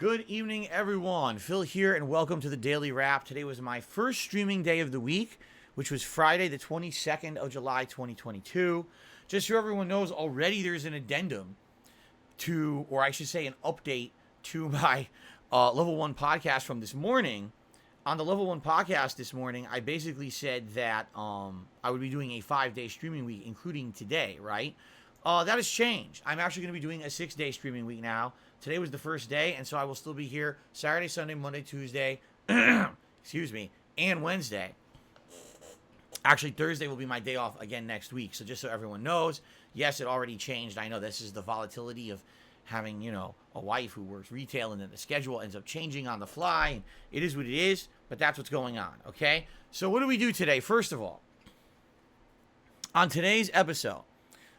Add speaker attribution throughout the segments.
Speaker 1: Good evening, everyone. Phil here, and welcome to the Daily Wrap. Today was my first streaming day of the week, which was Friday, the 22nd of July, 2022. Just so everyone knows, already there's an addendum to, or I should say an update to my Level 1 podcast from this morning. On the Level 1 podcast this morning, I basically said that I would be doing a 5-day streaming week, including today, right? That has changed. I'm actually going to be doing a 6-day streaming week now. Today was the first day, and so I will still be here Saturday, Sunday, Monday, Tuesday, excuse me, and Wednesday. Actually, Thursday will be my day off again next week. So just so everyone knows, yes, it already changed. I know this is the volatility of having, a wife who works retail, and then the schedule ends up changing on the fly. And it is what it is, but that's what's going on, okay? So what do we do today? First of all, on today's episode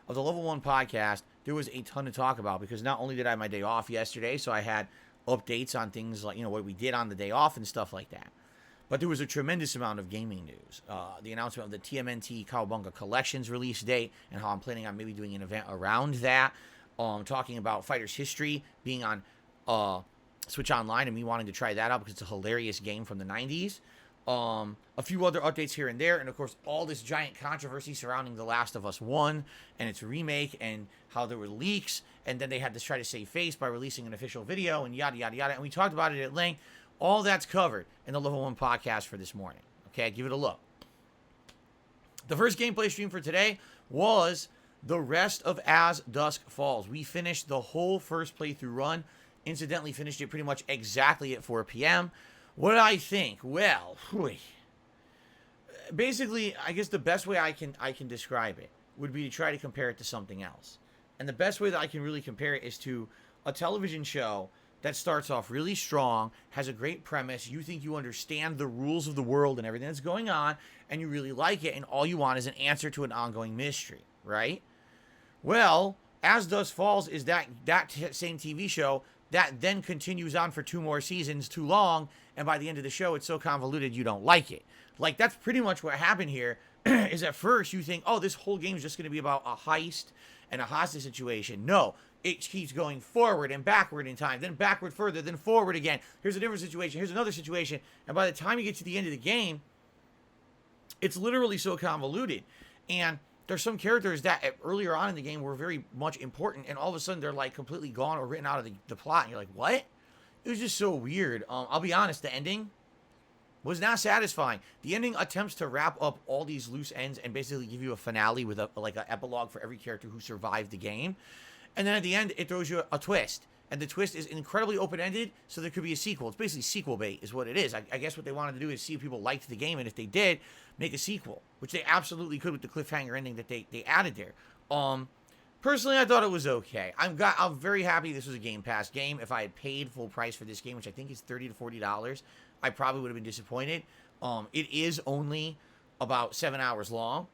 Speaker 1: of the Level 1 podcast, there was a ton to talk about because not only did I have my day off yesterday, so I had updates on things like, what we did on the day off and stuff like that. But there was a tremendous amount of gaming news. The announcement of the TMNT Cowabunga Collections release date and how I'm planning on maybe doing an event around that. Talking about Fighter's History being on Switch Online and me wanting to try that out because it's a hilarious game from the 90s. A few other updates here and there, and of course all this giant controversy surrounding The Last of Us 1 and its remake, and how there were leaks, and then they had to try to save face by releasing an official video, and yada yada yada, and we talked about it at length. All that's covered in the Level 1 podcast for this morning. Okay, give it a look. The first gameplay stream for today was the rest of As Dusk Falls. We finished the whole first playthrough run, incidentally finished it pretty much exactly at 4 p.m. What did I think? Well, basically, I guess the best way I can describe it would be to try to compare it to something else. And the best way that I can really compare it is to a television show that starts off really strong, has a great premise, you think you understand the rules of the world and everything that's going on, and you really like it, and all you want is an answer to an ongoing mystery, right? Well, As Dusk Falls is that same TV show that then continues on for 2 more seasons too long, and by the end of the show, it's so convoluted you don't like it. Like, that's pretty much what happened here, is at first you think, oh, this whole game is just going to be about a heist and a hostage situation. No, it keeps going forward and backward in time, then backward further, then forward again. Here's a different situation, here's another situation, and by the time you get to the end of the game, it's literally so convoluted. And there's some characters that earlier on in the game were very much important, and all of a sudden they're like completely gone or written out of the plot, and you're like, what? It was just so weird. I'll be honest, the ending was not satisfying. The ending attempts to wrap up all these loose ends and basically give you a finale with an epilogue for every character who survived the game. And then at the end, it throws you a twist. And the twist is incredibly open-ended, so there could be a sequel. It's basically sequel bait is what it is. I guess what they wanted to do is see if people liked the game, and if they did, make a sequel, which they absolutely could with the cliffhanger ending that they added there. Personally, I thought it was okay. I'm very happy this was a Game Pass game. If I had paid full price for this game, which I think is $30 to $40, I probably would have been disappointed. It is only about 7 hours long,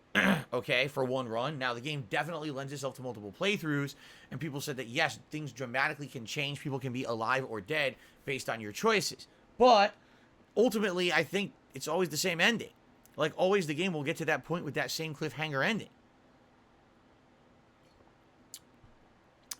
Speaker 1: okay, for one run. Now, the game definitely lends itself to multiple playthroughs, and people said that, yes, things dramatically can change. People can be alive or dead based on your choices. But, ultimately, I think it's always the same ending. Like, always the game will get to that point with that same cliffhanger ending.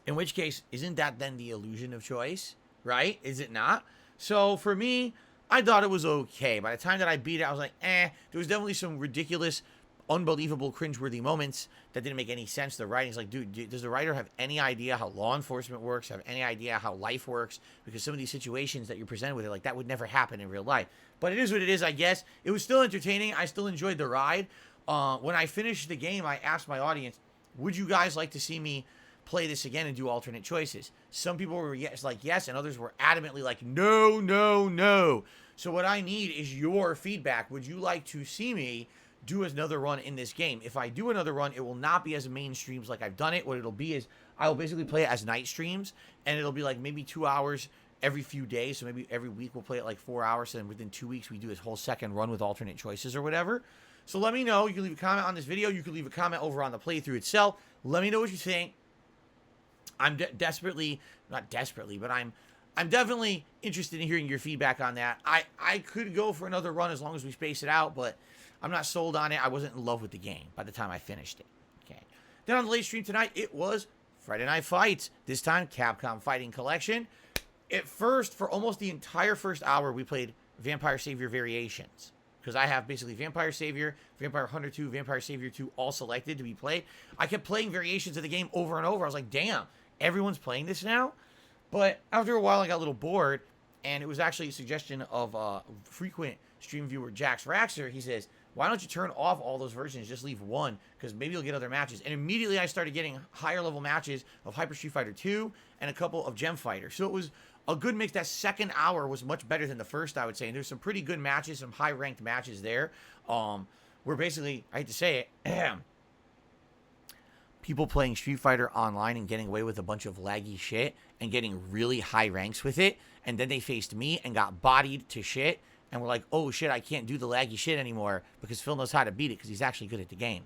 Speaker 1: In which case, isn't that then the illusion of choice, right? Is it not? So, for me, I thought it was okay. By the time that I beat it, I was like, There was definitely some ridiculous, unbelievable, cringeworthy moments that didn't make any sense. The writing's like, dude, does the writer have any idea how law enforcement works? Have any idea how life works? Because some of these situations that you're presented with are like, that would never happen in real life. But it is what it is, I guess. It was still entertaining. I still enjoyed the ride. When I finished the game, I asked my audience, would you guys like to see me play this again and do alternate choices? Some people were yes, and others were adamantly like, no, no, no. So what I need is your feedback. Would you like to see me do another run in this game? If I do another run, it will not be as main streams like I've done it. What it'll be is I will basically play it as night streams, and it'll be like maybe 2 hours every few days. So maybe every week we'll play it like 4 hours, and then within 2 weeks we do this whole second run with alternate choices or whatever. So let me know. You can leave a comment on this video. You can leave a comment over on the playthrough itself. Let me know what you think. I'm not desperately, but I'm definitely interested in hearing your feedback on that. I could go for another run as long as we space it out, but I'm not sold on it. I wasn't in love with the game by the time I finished it. Okay. Then on the late stream tonight, it was Friday Night Fights. This time, Capcom Fighting Collection. At first, for almost the entire first hour, we played Vampire Savior variations. Because I have basically Vampire Savior, Vampire Hunter 2, Vampire Savior 2 all selected to be played. I kept playing variations of the game over and over. I was like, damn, everyone's playing this now? But after a while, I got a little bored. And it was actually a suggestion of frequent stream viewer Jax Raxer. He says, why don't you turn off all those versions, just leave one, because maybe you'll get other matches. And immediately I started getting higher level matches of Hyper Street Fighter 2 and a couple of Gem Fighter. So it was a good mix. That second hour was much better than the first, I would say. And there's some pretty good matches, some high ranked matches there. We're basically, I hate to say it, people playing Street Fighter online and getting away with a bunch of laggy shit and getting really high ranks with it. And then they faced me and got bodied to shit. And we're like, oh shit, I can't do the laggy shit anymore because Phil knows how to beat it because he's actually good at the game.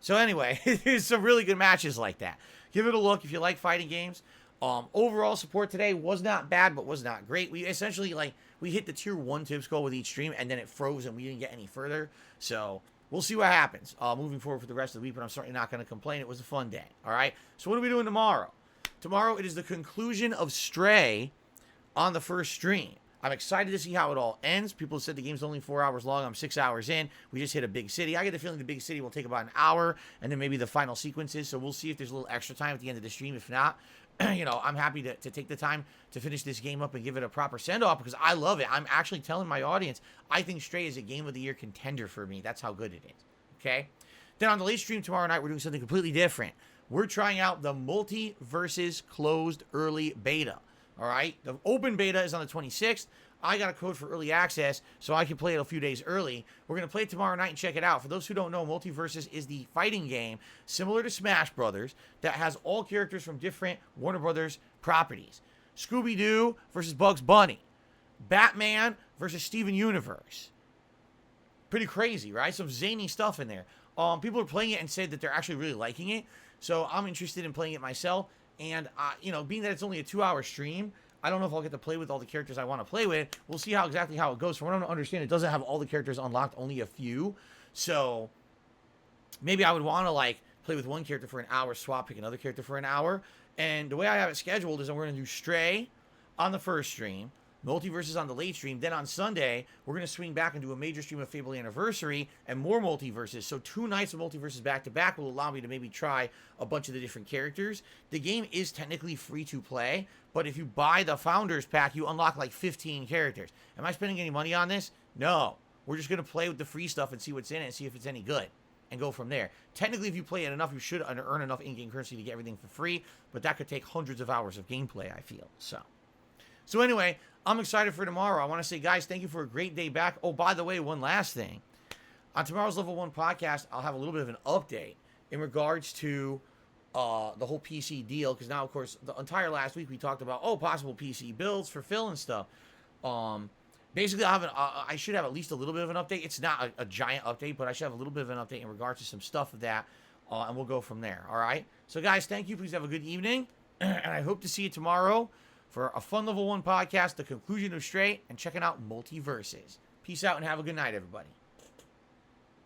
Speaker 1: So anyway, there's some really good matches like that. Give it a look if you like fighting games. Overall support today was not bad, but was not great. We essentially, we hit the tier 1 tip goal with each stream, and then it froze and we didn't get any further. So we'll see what happens moving forward for the rest of the week, but I'm certainly not going to complain. It was a fun day, all right? So what are we doing tomorrow? Tomorrow it is the conclusion of Stray on the first stream. I'm excited to see how it all ends. People said the game's only 4 hours long. I'm 6 hours in. We just hit a big city. I get the feeling the big city will take about an hour, and then maybe the final sequences. So we'll see if there's a little extra time at the end of the stream. If not, I'm happy to take the time to finish this game up and give it a proper send-off because I love it. I'm actually telling my audience, I think Stray is a Game of the Year contender for me. That's how good it is, okay? Then on the late stream tomorrow night, we're doing something completely different. We're trying out the Multiverses closed early beta, all right? The open beta is on the 26th. I got a code for early access, so I can play it a few days early. We're going to play it tomorrow night and check it out. For those who don't know, Multiverses is the fighting game similar to Smash Brothers that has all characters from different Warner Brothers properties. Scooby-Doo versus Bugs Bunny. Batman versus Steven Universe. Pretty crazy, right? Some zany stuff in there. People are playing it and say that they're actually really liking it, so I'm interested in playing it myself. And, being that it's only a 2-hour stream, I don't know if I'll get to play with all the characters I want to play with. We'll see exactly how it goes. From what I understand, it doesn't have all the characters unlocked, only a few. So maybe I would want to play with one character for an hour, swap, pick another character for an hour. And the way I have it scheduled is that we're going to do Stray on the first stream, Multiverses on the late stream. Then on Sunday, we're going to swing back and do a major stream of Fable Anniversary and more Multiverses. So 2 nights of Multiverses back-to-back will allow me to maybe try a bunch of the different characters. The game is technically free to play, but if you buy the Founders Pack, you unlock 15 characters. Am I spending any money on this? No. We're just going to play with the free stuff and see what's in it and see if it's any good and go from there. Technically, if you play it enough, you should earn enough in-game currency to get everything for free, but that could take hundreds of hours of gameplay, I feel. So anyway, I'm excited for tomorrow. I want to say, guys, thank you for a great day back. Oh, by the way, one last thing. On tomorrow's Level 1 podcast, I'll have a little bit of an update in regards to the whole PC deal, because now, of course, the entire last week we talked about, possible PC builds for Phil and stuff. Basically, I should have at least a little bit of an update. It's not a giant update, but I should have a little bit of an update in regards to some stuff of that, and we'll go from there, all right? So, guys, thank you. Please have a good evening, and I hope to see you tomorrow for a fun Level 1 podcast, the conclusion of Stray, and checking out Multiverses. Peace out and have a good night, everybody.